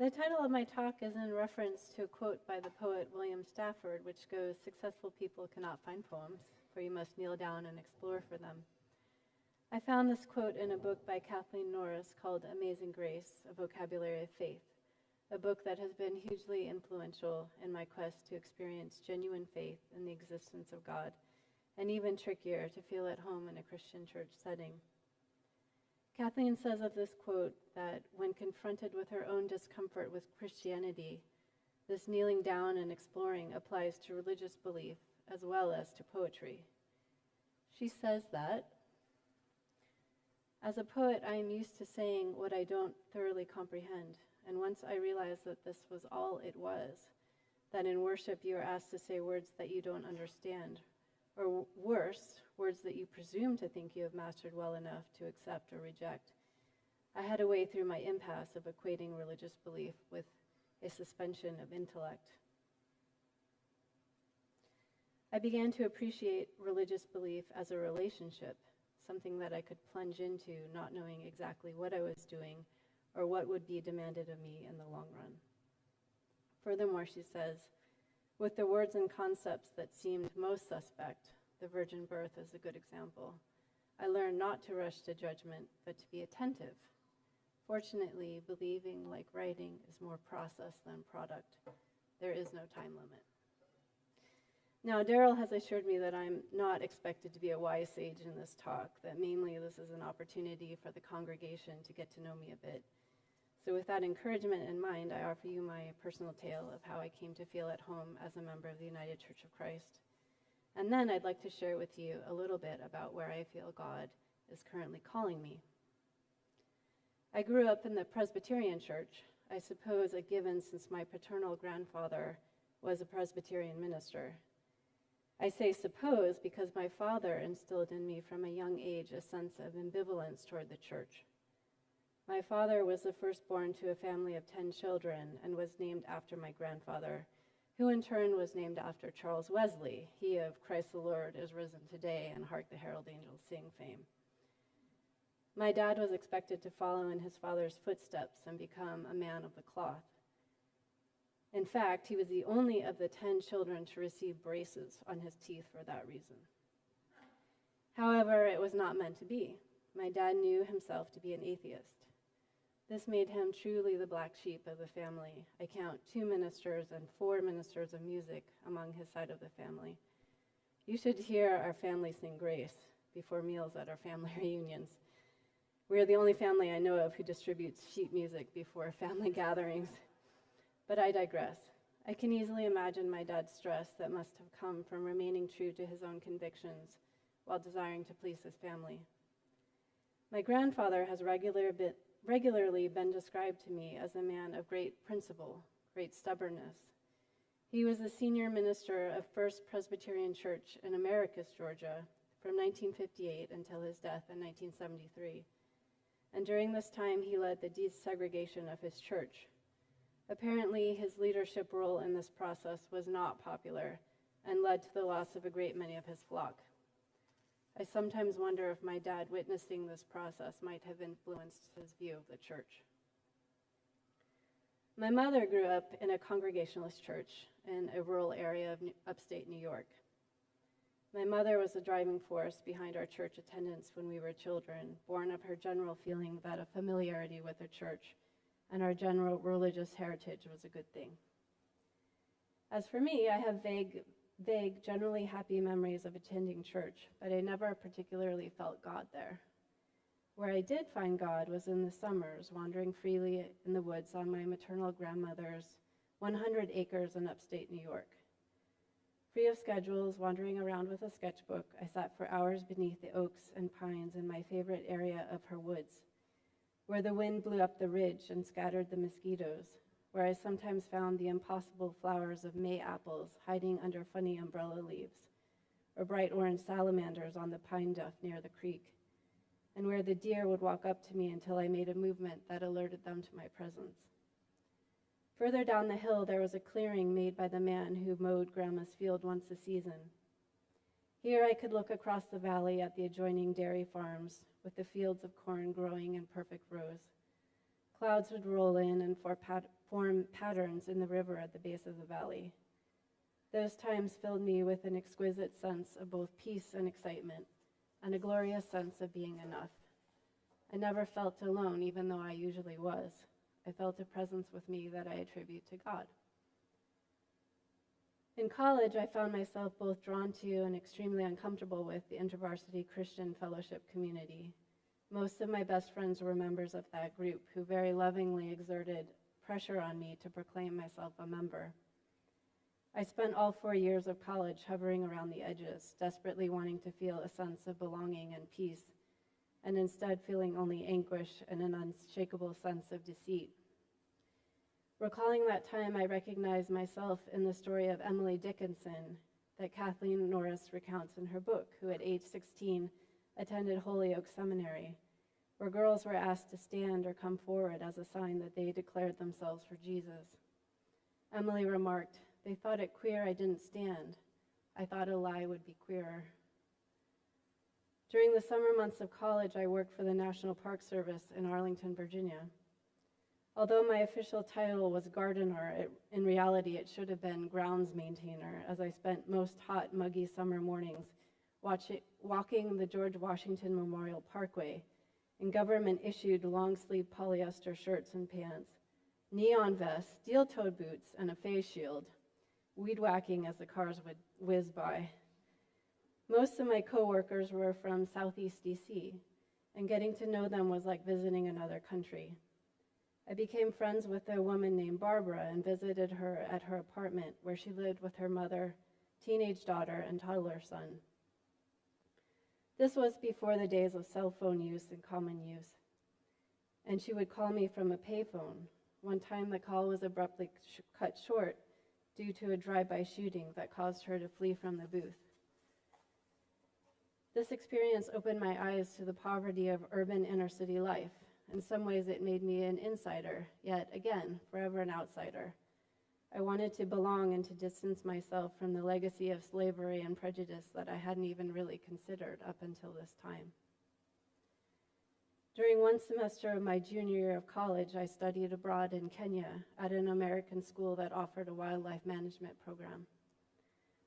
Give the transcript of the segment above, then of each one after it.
The title of my talk is in reference to a quote by the poet William Stafford, which goes, "Successful people cannot find poems, for you must kneel down and explore for them." I found this quote in a book by Kathleen Norris called Amazing Grace, A Vocabulary of Faith, a book that has been hugely influential in my quest to experience genuine faith in the existence of God, and even trickier, to feel at home in a Christian church setting. Kathleen says of this quote that when confronted with her own discomfort with Christianity, this kneeling down and exploring applies to religious belief as well as to poetry. She says that, "As a poet, I am used to saying what I don't thoroughly comprehend, and once I realized that this was all it was, that in worship you are asked to say words that you don't understand, or worse, words that you presume to think you have mastered well enough to accept or reject. I had a way through my impasse of equating religious belief with a suspension of intellect. I began to appreciate religious belief as a relationship, something that I could plunge into, not knowing exactly what I was doing or what would be demanded of me in the long run." Furthermore, she says, "With the words and concepts that seemed most suspect, the virgin birth is a good example, I learned not to rush to judgment, but to be attentive. Fortunately, believing, like writing, is more process than product. There is no time limit." Now, Daryl has assured me that I'm not expected to be a wise sage in this talk, that mainly this is an opportunity for the congregation to get to know me a bit. So with that encouragement in mind, I offer you my personal tale of how I came to feel at home as a member of the United Church of Christ. And then I'd like to share with you a little bit about where I feel God is currently calling me. I grew up in the Presbyterian church, I suppose a given since my paternal grandfather was a Presbyterian minister. I say suppose because my father instilled in me from a young age a sense of ambivalence toward the church. My father was the firstborn to a family of 10 children and was named after my grandfather, who in turn was named after Charles Wesley, he of "Christ the Lord is risen today" and "Hark the Herald Angels Sing" fame. My dad was expected to follow in his father's footsteps and become a man of the cloth. In fact, he was the only of the 10 children to receive braces on his teeth for that reason. However, it was not meant to be. My dad knew himself to be an atheist. This made him truly the black sheep of the family. I count 2 ministers and 4 ministers of music among his side of the family. You should hear our family sing Grace before meals at our family reunions. We are the only family I know of who distributes sheet music before family gatherings. But I digress. I can easily imagine my dad's stress that must have come from remaining true to his own convictions while desiring to please his family. My grandfather has regularly been described to me as a man of great principle, great stubbornness. He was the senior minister of First Presbyterian Church in Americus, Georgia, from 1958 until his death in 1973. And during this time, he led the desegregation of his church. Apparently, his leadership role in this process was not popular and led to the loss of a great many of his flock. I sometimes wonder if my dad witnessing this process might have influenced his view of the church. My mother grew up in a Congregationalist church in a rural area of upstate New York. My mother was the driving force behind our church attendance when we were children, born of her general feeling that a familiarity with the church and our general religious heritage was a good thing. As for me, I have vague, generally happy memories of attending church, but I never particularly felt God there. Where I did find God was in the summers, wandering freely in the woods on my maternal grandmother's 100 acres in upstate New York. Free of schedules, wandering around with a sketchbook, I sat for hours beneath the oaks and pines in my favorite area of her woods, where the wind blew up the ridge and scattered the mosquitoes, where I sometimes found the impossible flowers of May apples hiding under funny umbrella leaves, or bright orange salamanders on the pine duff near the creek, and where the deer would walk up to me until I made a movement that alerted them to my presence. Further down the hill, there was a clearing made by the man who mowed Grandma's field once a season. Here I could look across the valley at the adjoining dairy farms, with the fields of corn growing in perfect rows. Clouds would roll in and pour form patterns in the river at the base of the valley. Those times filled me with an exquisite sense of both peace and excitement, and a glorious sense of being enough. I never felt alone, even though I usually was. I felt a presence with me that I attribute to God. In college, I found myself both drawn to and extremely uncomfortable with the InterVarsity Christian Fellowship community. Most of my best friends were members of that group who very lovingly exerted pressure on me to proclaim myself a member. I spent all 4 years of college hovering around the edges, desperately wanting to feel a sense of belonging and peace, and instead feeling only anguish and an unshakable sense of deceit. Recalling that time, I recognized myself in the story of Emily Dickinson that Kathleen Norris recounts in her book, who at age 16 attended Holyoke Seminary, where girls were asked to stand or come forward as a sign that they declared themselves for Jesus. Emily remarked, "They thought it queer I didn't stand. I thought a lie would be queerer." During the summer months of college, I worked for the National Park Service in Arlington, Virginia. Although my official title was gardener, in reality it should have been grounds maintainer, as I spent most hot, muggy summer mornings walking the George Washington Memorial Parkway in government-issued long-sleeve polyester shirts and pants, neon vests, steel-toed boots, and a face shield, weed-whacking as the cars would whiz by. Most of my coworkers were from Southeast DC, and getting to know them was like visiting another country. I became friends with a woman named Barbara and visited her at her apartment where she lived with her mother, teenage daughter, and toddler son. This was before the days of cell phone use and common use, and she would call me from a payphone. One time the call was abruptly cut short due to a drive-by shooting that caused her to flee from the booth. This experience opened my eyes to the poverty of urban inner-city life. In some ways, it made me an insider, yet again, forever an outsider. I wanted to belong and to distance myself from the legacy of slavery and prejudice that I hadn't even really considered up until this time. During one semester of my junior year of college, I studied abroad in Kenya at an American school that offered a wildlife management program.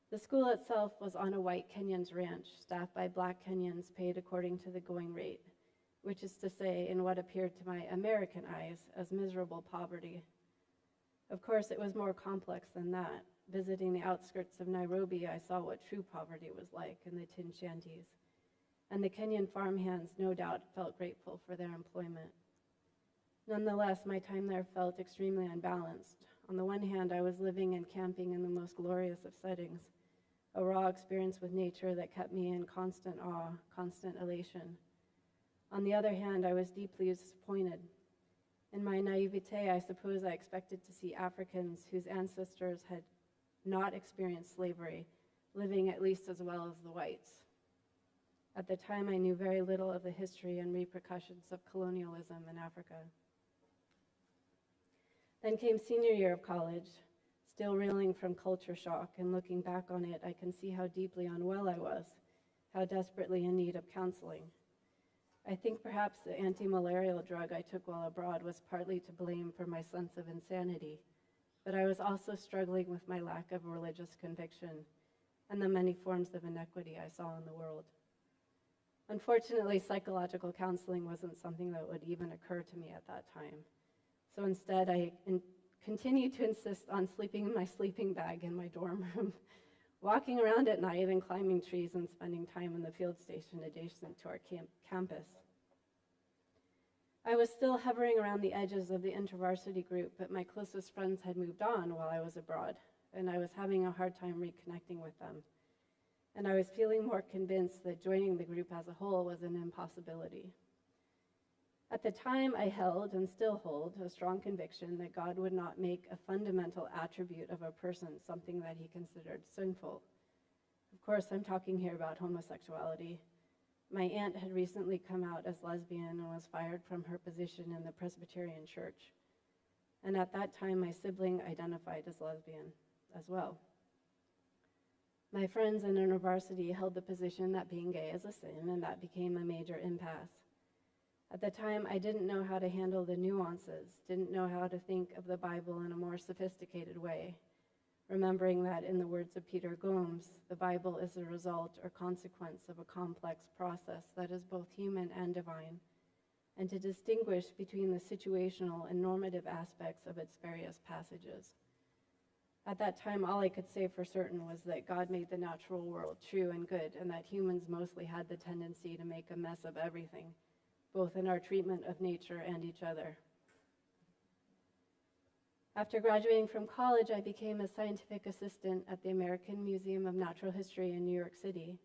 The school itself was on a white Kenyan's ranch, staffed by black Kenyans paid according to the going rate, which is to say, in what appeared to my American eyes as miserable poverty. Of course, it was more complex than that. Visiting the outskirts of Nairobi, I saw what true poverty was like in the tin shanties, and the Kenyan farmhands no doubt felt grateful for their employment. Nonetheless, my time there felt extremely unbalanced. On the one hand, I was living and camping in the most glorious of settings, a raw experience with nature that kept me in constant awe, constant elation. On the other hand, I was deeply disappointed. In my naivete, I suppose I expected to see Africans whose ancestors had not experienced slavery living at least as well as the whites. At the time, I knew very little of the history and repercussions of colonialism in Africa. Then came senior year of college, still reeling from culture shock, and looking back on it, I can see how deeply unwell I was, how desperately in need of counseling. I think perhaps the anti-malarial drug I took while abroad was partly to blame for my sense of insanity, but I was also struggling with my lack of religious conviction and the many forms of inequity I saw in the world. Unfortunately, psychological counseling wasn't something that would even occur to me at that time. So instead, I continued to insist on sleeping in my sleeping bag in my dorm room, walking around at night and climbing trees and spending time in the field station adjacent to our campus. I was still hovering around the edges of the InterVarsity group, but my closest friends had moved on while I was abroad, and I was having a hard time reconnecting with them. And I was feeling more convinced that joining the group as a whole was an impossibility. At the time, I held, and still hold, a strong conviction that God would not make a fundamental attribute of a person something that he considered sinful. Of course, I'm talking here about homosexuality. My aunt had recently come out as lesbian and was fired from her position in the Presbyterian Church. And at that time, my sibling identified as lesbian as well. My friends in InterVarsity held the position that being gay is a sin, and that became a major impasse. At the time, I didn't know how to handle the nuances, didn't know how to think of the Bible in a more sophisticated way, remembering that, in the words of Peter Gomes, the Bible is a result or consequence of a complex process that is both human and divine, and to distinguish between the situational and normative aspects of its various passages. At that time, all I could say for certain was that God made the natural world true and good, and that humans mostly had the tendency to make a mess of everything, both in our treatment of nature and each other. After graduating from college, I became a scientific assistant at the American Museum of Natural History in New York City,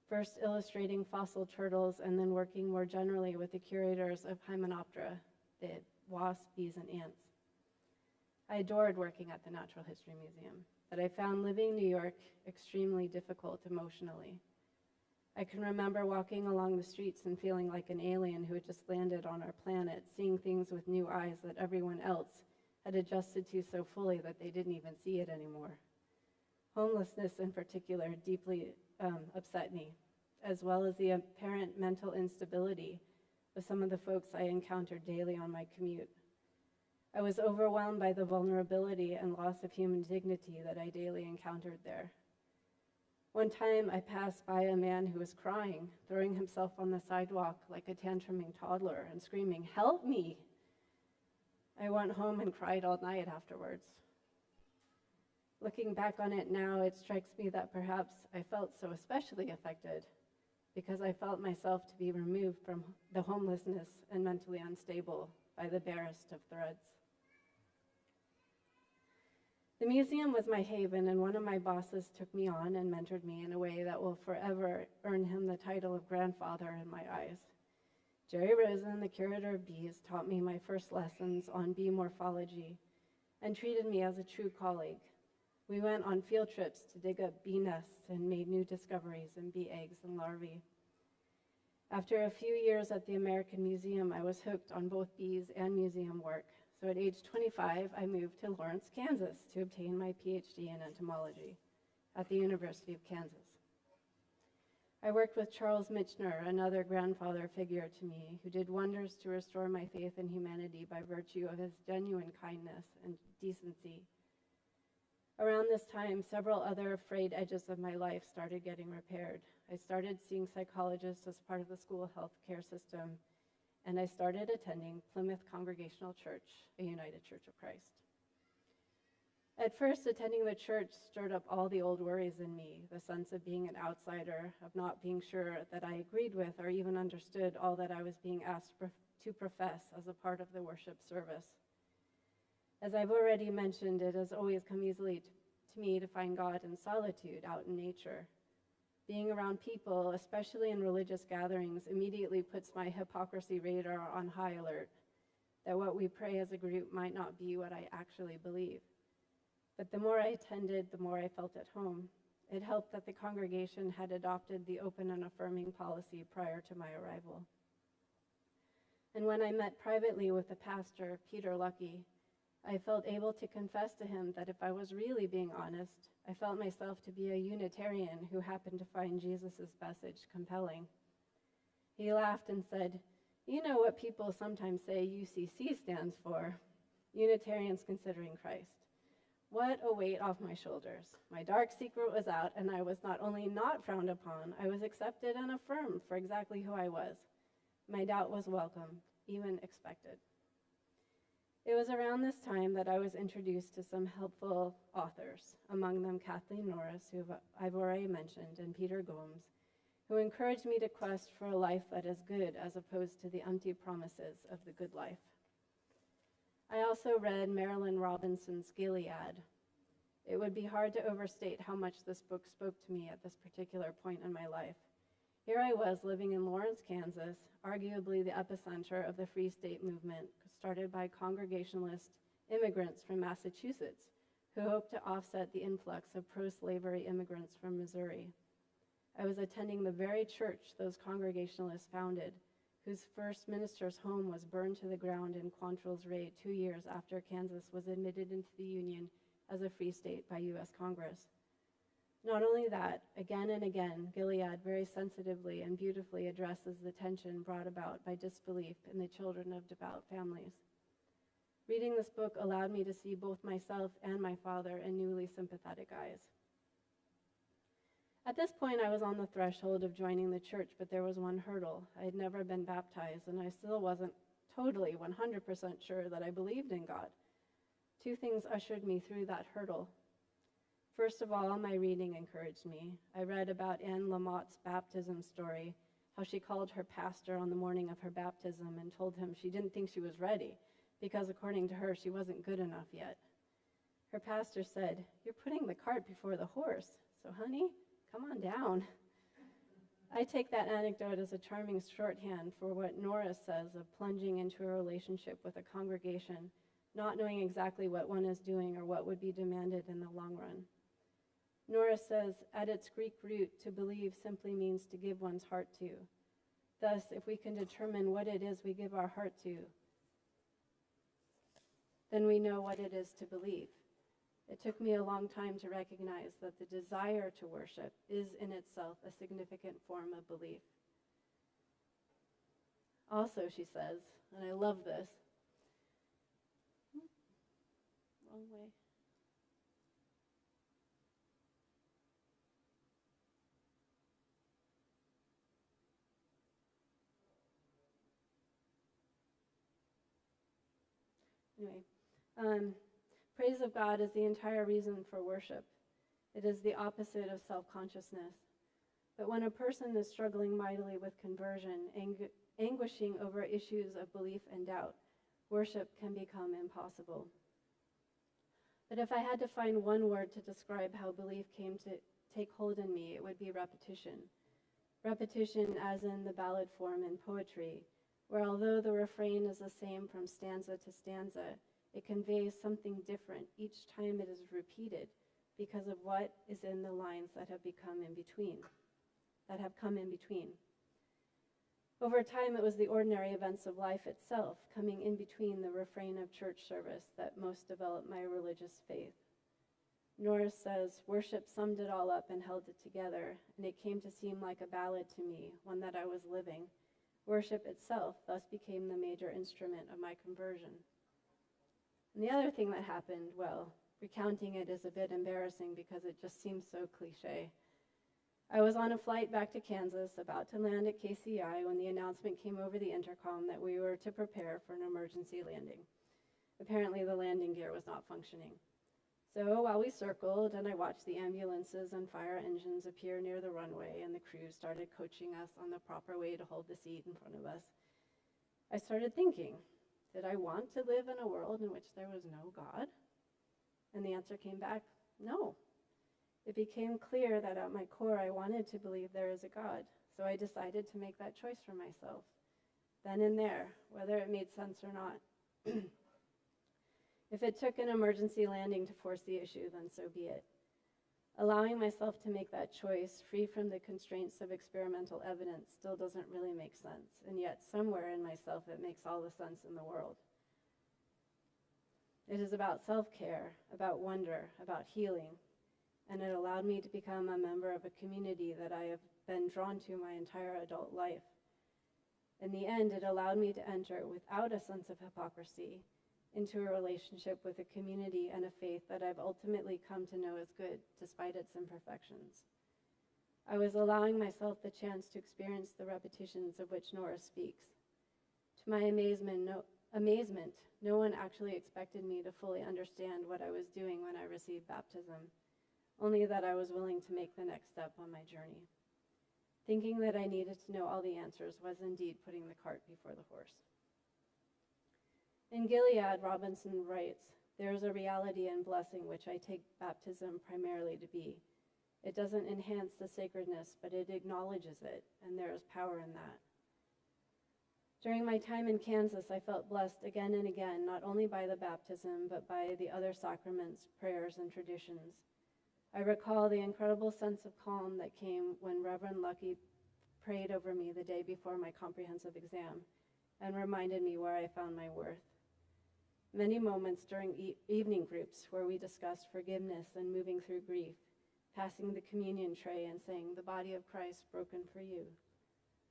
first illustrating fossil turtles and then working more generally with the curators of Hymenoptera, the wasps, bees, and ants. I adored working at the Natural History Museum, but I found living in New York extremely difficult emotionally. I can remember walking along the streets and feeling like an alien who had just landed on our planet, seeing things with new eyes that everyone else had adjusted to so fully that they didn't even see it anymore. Homelessness in particular deeply upset me, as well as the apparent mental instability of some of the folks I encountered daily on my commute. I was overwhelmed by the vulnerability and loss of human dignity that I daily encountered there. One time I passed by a man who was crying, throwing himself on the sidewalk like a tantruming toddler and screaming, "Help me!" I went home and cried all night afterwards. Looking back on it now, it strikes me that perhaps I felt so especially affected because I felt myself to be removed from the homelessness and mentally unstable by the barest of threads. The museum was my haven, and one of my bosses took me on and mentored me in a way that will forever earn him the title of grandfather in my eyes. Jerry Rosen, the curator of bees, taught me my first lessons on bee morphology and treated me as a true colleague. We went on field trips to dig up bee nests and made new discoveries in bee eggs and larvae. After a few years at the American Museum, I was hooked on both bees and museum work. So at age 25, I moved to Lawrence, Kansas to obtain my PhD in entomology at the University of Kansas. I worked with Charles Michener, another grandfather figure to me, who did wonders to restore my faith in humanity by virtue of his genuine kindness and decency. Around this time, several other frayed edges of my life started getting repaired. I started seeing psychologists as part of the school health care system, and I started attending Plymouth Congregational Church, a United Church of Christ. At first, attending the church stirred up all the old worries in me, the sense of being an outsider, of not being sure that I agreed with or even understood all that I was being asked to profess as a part of the worship service. As I've already mentioned, it has always come easily to me to find God in solitude out in nature. Being around people, especially in religious gatherings, immediately puts my hypocrisy radar on high alert, that what we pray as a group might not be what I actually believe. But the more I attended, the more I felt at home. It helped that the congregation had adopted the open and affirming policy prior to my arrival. And when I met privately with the pastor, Peter Lucky, I felt able to confess to him that if I was really being honest, I felt myself to be a Unitarian who happened to find Jesus' message compelling. He laughed and said, "You know what people sometimes say UCC stands for? Unitarians Considering Christ." What a weight off my shoulders. My dark secret was out, and I was not only not frowned upon, I was accepted and affirmed for exactly who I was. My doubt was welcome, even expected. It was around this time that I was introduced to some helpful authors, among them Kathleen Norris, who I've already mentioned, and Peter Gomes, who encouraged me to quest for a life that is good as opposed to the empty promises of the good life. I also read Marilynne Robinson's Gilead. It would be hard to overstate how much this book spoke to me at this particular point in my life. Here I was living in Lawrence, Kansas, arguably the epicenter of the Free State movement, started by Congregationalist immigrants from Massachusetts, who hoped to offset the influx of pro-slavery immigrants from Missouri. I was attending the very church those Congregationalists founded, whose first minister's home was burned to the ground in Quantrill's raid 2 years after Kansas was admitted into the Union as a free state by U.S. Congress. Not only that, again and again, Gilead very sensitively and beautifully addresses the tension brought about by disbelief in the children of devout families. Reading this book allowed me to see both myself and my father in newly sympathetic eyes. At this point, I was on the threshold of joining the church, but there was one hurdle. I had never been baptized, and I still wasn't totally 100% sure that I believed in God. Two things ushered me through that hurdle. First of all, my reading encouraged me. I read about Anne Lamott's baptism story, how she called her pastor on the morning of her baptism and told him she didn't think she was ready, because according to her, she wasn't good enough yet. Her pastor said, "You're putting the cart before the horse, so honey, come on down." I take that anecdote as a charming shorthand for what Norris says of plunging into a relationship with a congregation, not knowing exactly what one is doing or what would be demanded in the long run. Norris says, at its Greek root, to believe simply means to give one's heart to. Thus, if we can determine what it is we give our heart to, then we know what it is to believe. It took me a long time to recognize that the desire to worship is in itself a significant form of belief. Also, she says, and I love this, wrong way. Anyway, praise of God is the entire reason for worship. It is the opposite of self-consciousness. But when a person is struggling mightily with conversion, anguishing over issues of belief and doubt, worship can become impossible. But if I had to find one word to describe how belief came to take hold in me, it would be repetition. Repetition as in the ballad form in poetry, where although the refrain is the same from stanza to stanza, it conveys something different each time it is repeated because of what is in the lines that have come in between. Over time, it was the ordinary events of life itself, coming in between the refrain of church service, that most developed my religious faith. Norris says, worship summed it all up and held it together, and it came to seem like a ballad to me, one that I was living. Worship itself thus became the major instrument of my conversion. And the other thing that happened, well, recounting it is a bit embarrassing because it just seems so cliche. I was on a flight back to Kansas, about to land at KCI, when the announcement came over the intercom that we were to prepare for an emergency landing. Apparently, the landing gear was not functioning. So while we circled and I watched the ambulances and fire engines appear near the runway and the crew started coaching us on the proper way to hold the seat in front of us, I started thinking, did I want to live in a world in which there was no God? And the answer came back, no. It became clear that at my core I wanted to believe there is a God, so I decided to make that choice for myself. Then and there, whether it made sense or not. If it took an emergency landing to force the issue, then so be it. Allowing myself to make that choice, free from the constraints of experimental evidence, still doesn't really make sense, and yet somewhere in myself it makes all the sense in the world. It is about self-care, about wonder, about healing, and it allowed me to become a member of a community that I have been drawn to my entire adult life. In the end, it allowed me to enter, without a sense of hypocrisy, into a relationship with a community and a faith that I've ultimately come to know as good, despite its imperfections. I was allowing myself the chance to experience the repetitions of which Norris speaks. To my amazement, no one actually expected me to fully understand what I was doing when I received baptism, only that I was willing to make the next step on my journey. Thinking that I needed to know all the answers was indeed putting the cart before the horse. In Gilead, Robinson writes, there is a reality and blessing which I take baptism primarily to be. It doesn't enhance the sacredness, but it acknowledges it, and there is power in that. During my time in Kansas, I felt blessed again and again, not only by the baptism, but by the other sacraments, prayers, and traditions. I recall the incredible sense of calm that came when Reverend Lucky prayed over me the day before my comprehensive exam and reminded me where I found my worth. Many moments during evening groups where we discussed forgiveness and moving through grief, passing the communion tray and saying, "The body of Christ broken for you,"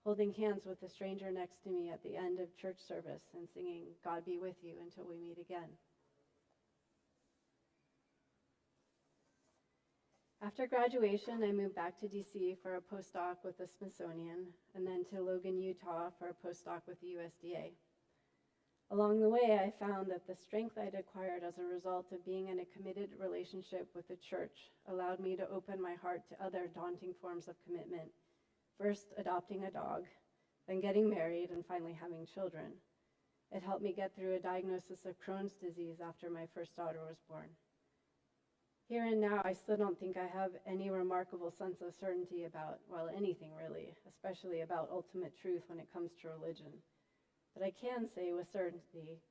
holding hands with the stranger next to me at the end of church service and singing, "God be with you until we meet again." After graduation, I moved back to DC for a postdoc with the Smithsonian, and then to Logan, Utah for a postdoc with the USDA. Along the way, I found that the strength I'd acquired as a result of being in a committed relationship with the church allowed me to open my heart to other daunting forms of commitment, first adopting a dog, then getting married, and finally having children. It helped me get through a diagnosis of Crohn's disease after my first daughter was born. Here and now, I still don't think I have any remarkable sense of certainty about, well, anything really, especially about ultimate truth when it comes to religion. But I can say with certainty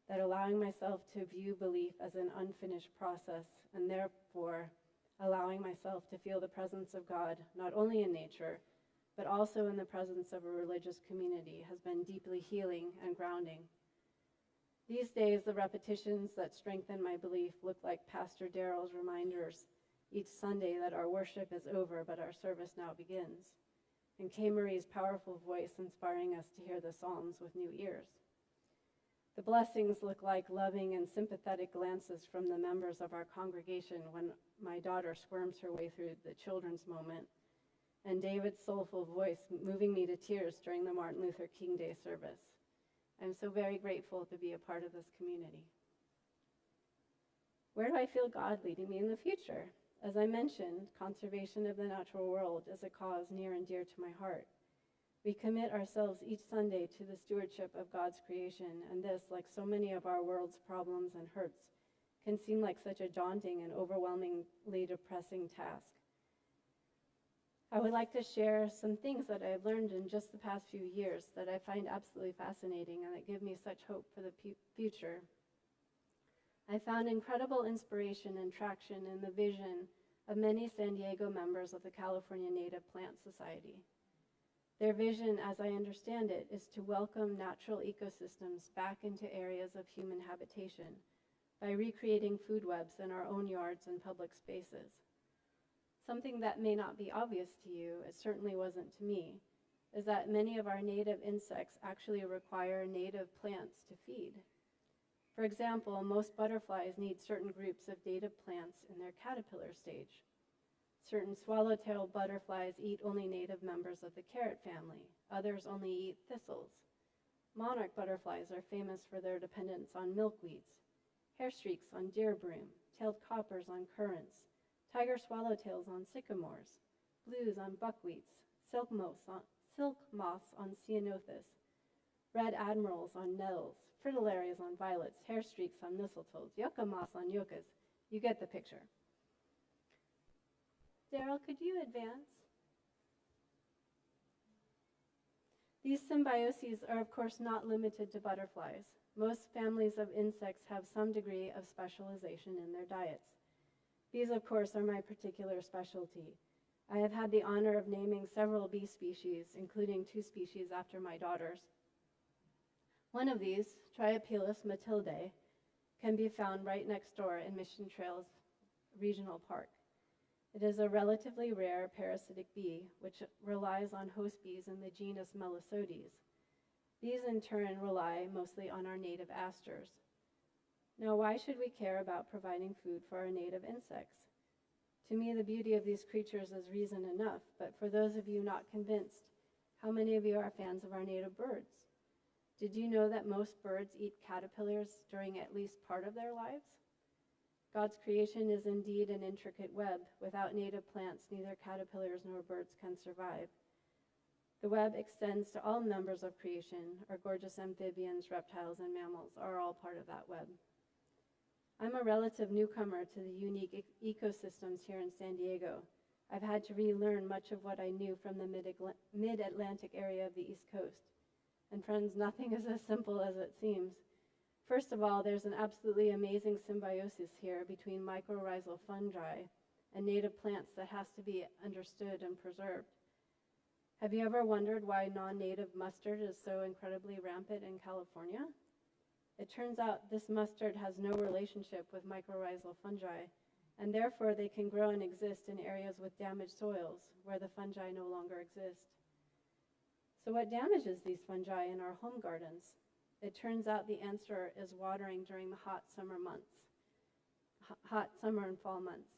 that allowing myself to view belief as an unfinished process, and therefore allowing myself to feel the presence of God, not only in nature, but also in the presence of a religious community, has been deeply healing and grounding. These days, the repetitions that strengthen my belief look like Pastor Daryl's reminders each Sunday that our worship is over, but our service now begins, and Kay Marie's powerful voice inspiring us to hear the Psalms with new ears. The blessings look like loving and sympathetic glances from the members of our congregation when my daughter squirms her way through the children's moment, and David's soulful voice moving me to tears during the Martin Luther King Day service. I'm so very grateful to be a part of this community. Where do I feel God leading me in the future? As I mentioned, conservation of the natural world is a cause near and dear to my heart. We commit ourselves each Sunday to the stewardship of God's creation, and this, like so many of our world's problems and hurts, can seem like such a daunting and overwhelmingly depressing task. I would like to share some things that I've learned in just the past few years that I find absolutely fascinating and that give me such hope for the future. I found incredible inspiration and traction in the vision of many San Diego members of the California Native Plant Society. Their vision, as I understand it, is to welcome natural ecosystems back into areas of human habitation by recreating food webs in our own yards and public spaces. Something that may not be obvious to you, it certainly wasn't to me, is that many of our native insects actually require native plants to feed. For example, most butterflies need certain groups of native plants in their caterpillar stage. Certain swallowtail butterflies eat only native members of the carrot family. Others only eat thistles. Monarch butterflies are famous for their dependence on milkweeds, hair streaks on deer broom, tailed coppers on currants, tiger swallowtails on sycamores, blues on buckwheats, silk moths on ceanothus, red admirals on nettles, fritillarias on violets, hair streaks on mistletoes, yucca moss on yuccas. You get the picture. Daryl, could you advance? These symbioses are, of course, not limited to butterflies. Most families of insects have some degree of specialization in their diets. Bees, of course, are my particular specialty. I have had the honor of naming several bee species, including 2 species after my daughters. One of these, Triapelus matildae, can be found right next door in Mission Trails Regional Park. It is a relatively rare parasitic bee, which relies on host bees in the genus Melissodes. Bees, in turn, rely mostly on our native asters. Now, why should we care about providing food for our native insects? To me, the beauty of these creatures is reason enough, but for those of you not convinced, how many of you are fans of our native birds? Did you know that most birds eat caterpillars during at least part of their lives? God's creation is indeed an intricate web. Without native plants, neither caterpillars nor birds can survive. The web extends to all members of creation. Our gorgeous amphibians, reptiles, and mammals are all part of that web. I'm a relative newcomer to the unique ecosystems here in San Diego. I've had to relearn much of what I knew from the mid-Atlantic area of the East Coast. And friends, nothing is as simple as it seems. First of all, there's an absolutely amazing symbiosis here between mycorrhizal fungi and native plants that has to be understood and preserved. Have you ever wondered why non-native mustard is so incredibly rampant in California? It turns out this mustard has no relationship with mycorrhizal fungi. and therefore they can grow and exist in areas with damaged soils where the fungi no longer exist. So what damages these fungi in our home gardens? It turns out the answer is watering during the hot summer and fall months.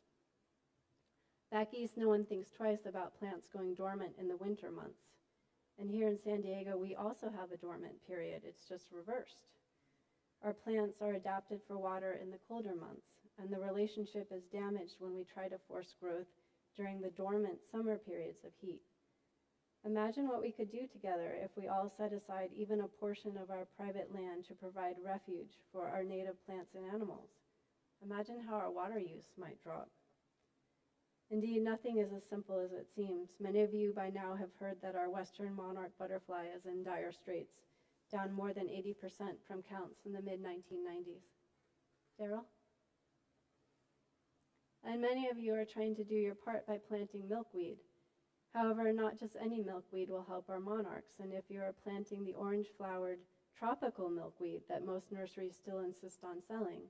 Back east, no one thinks twice about plants going dormant in the winter months. And here in San Diego, we also have a dormant period. It's just reversed. Our plants are adapted for water in the colder months, and the relationship is damaged when we try to force growth during the dormant summer periods of heat. Imagine what we could do together if we all set aside even a portion of our private land to provide refuge for our native plants and animals. Imagine how our water use might drop. Indeed, nothing is as simple as it seems. Many of you by now have heard that our western monarch butterfly is in dire straits, down more than 80% from counts in the mid-1990s. Daryl? And many of you are trying to do your part by planting milkweed. However, not just any milkweed will help our monarchs, and if you are planting the orange-flowered tropical milkweed that most nurseries still insist on selling,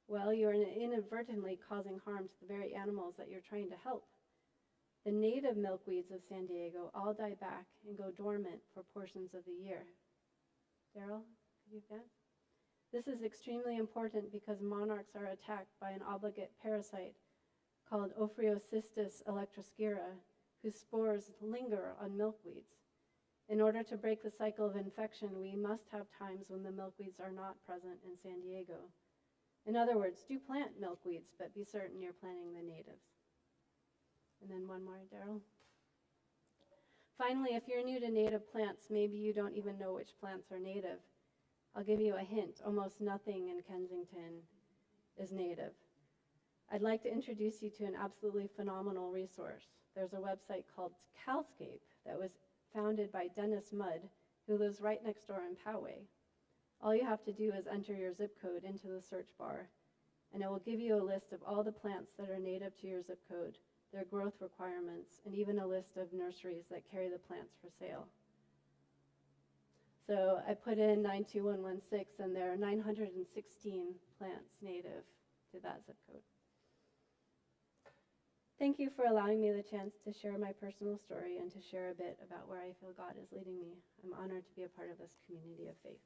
well, you are inadvertently causing harm to the very animals that you're trying to help. The native milkweeds of San Diego all die back and go dormant for portions of the year. Daryl, could you advance? This is extremely important because monarchs are attacked by an obligate parasite called Ophriocistis electrospira, whose spores linger on milkweeds. In order to break the cycle of infection, we must have times when the milkweeds are not present in San Diego. In other words, do plant milkweeds, but be certain you're planting the natives. And then one more, Daryl. Finally, if you're new to native plants, maybe you don't even know which plants are native. I'll give you a hint. Almost nothing in Kensington is native. I'd like to introduce you to an absolutely phenomenal resource. There's a website called Calscape that was founded by Dennis Mudd, who lives right next door in Poway. All you have to do is enter your zip code into the search bar, and it will give you a list of all the plants that are native to your zip code, their growth requirements, and even a list of nurseries that carry the plants for sale. So I put in 92116, and there are 916 plants native to that zip code. Thank you for allowing me the chance to share my personal story and to share a bit about where I feel God is leading me. I'm honored to be a part of this community of faith.